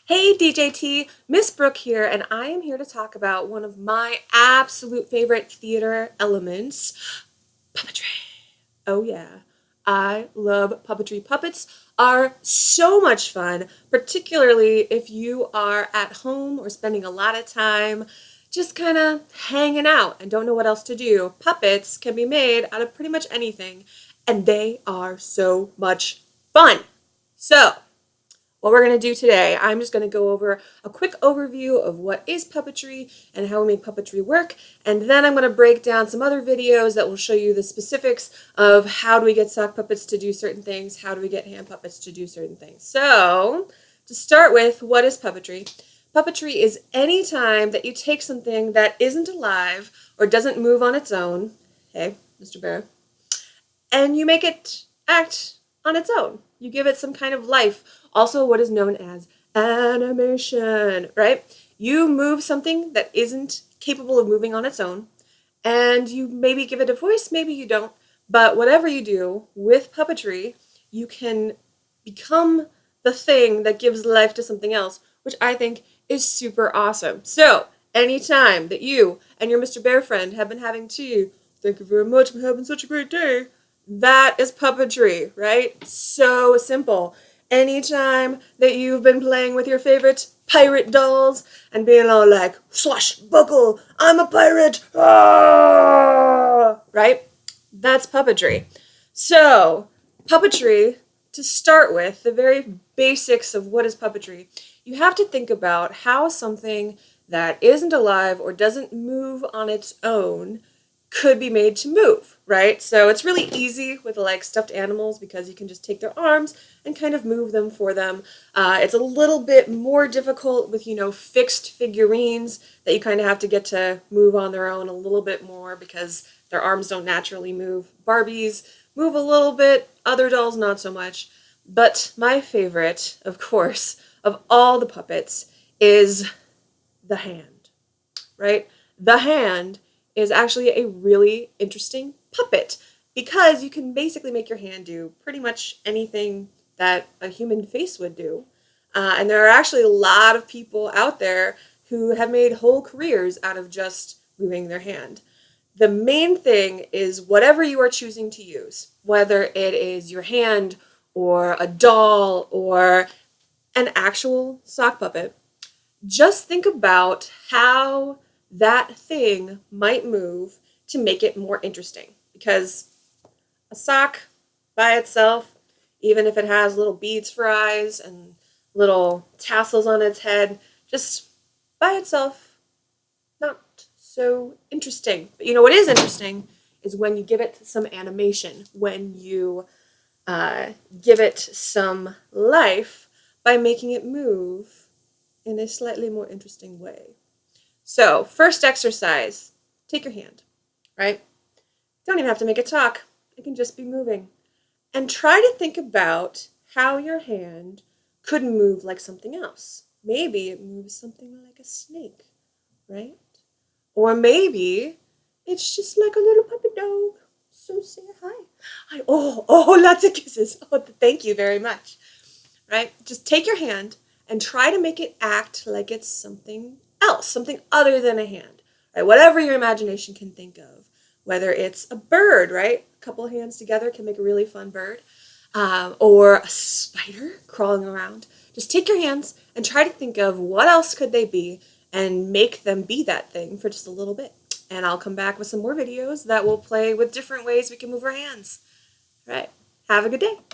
Hey DJT, Miss Brooke here, and I am here to talk about one of my absolute favorite theater elements, puppetry. Oh yeah, I love puppetry. Puppets are so much fun, particularly if you are at home or spending a lot of time just kind of hanging out and don't know what else to do. Puppets can be made out of pretty much anything, and they are so much fun. So, what we're going to do today, I'm just going to go over a quick overview of what is puppetry and how we make puppetry work, and then I'm going to break down some other videos that will show you the specifics of how do we get sock puppets to do certain things, how do we get hand puppets to do certain things. So, to start with, what is puppetry? Puppetry is any time that you take something that isn't alive or doesn't move on its own, hey, Mr. Bear, and you make it act on its own. You give it some kind of life. Also, what is known as animation, right? You move something that isn't capable of moving on its own, and you maybe give it a voice, maybe you don't. But whatever you do with puppetry, you can become the thing that gives life to something else, which I think is super awesome. So, anytime that you and your Mr. Bear friend have been having tea, thank you very much, I'm having such a great day. That is puppetry, right? So simple. Anytime that you've been playing with your favorite pirate dolls and being all like, swashbuckle, I'm a pirate, right? That's puppetry. So, puppetry, to start with, the very basics of what is puppetry, you have to think about how something that isn't alive or doesn't move on its own could be made to move, right? So it's really easy with like stuffed animals because you can just take their arms and kind of move them for them. It's a little bit more difficult with, fixed figurines that you kind of have to get to move on their own a little bit more because their arms don't naturally move. Barbies move a little bit, other dolls not so much. But my favorite, of course, of all the puppets is the hand, right? The hand is actually a really interesting puppet because you can basically make your hand do pretty much anything that a human face would do. And there are actually a lot of people out there who have made whole careers out of just moving their hand. The main thing is whatever you are choosing to use, whether it is your hand or a doll or an actual sock puppet, just think about how that thing might move to make it more interesting. Because a sock by itself, even if it has little beads for eyes and little tassels on its head, just by itself, not so interesting. But what is interesting is when you give it some animation, when you give it some life by making it move in a slightly more interesting way. So, first exercise, take your hand, right? Don't even have to make it talk. It can just be moving. And try to think about how your hand could move like something else. Maybe it moves something like a snake, right? Or maybe it's just like a little puppy dog. So say hi. Hi. Oh, lots of kisses. Oh, thank you very much. Right? Just take your hand and try to make it act like it's something else, something other than a hand. Right? Whatever your imagination can think of. Whether it's a bird, right? A couple of hands together can make a really fun bird. Or a spider crawling around. Just take your hands and try to think of what else could they be and make them be that thing for just a little bit. And I'll come back with some more videos that will play with different ways we can move our hands. All right. Have a good day.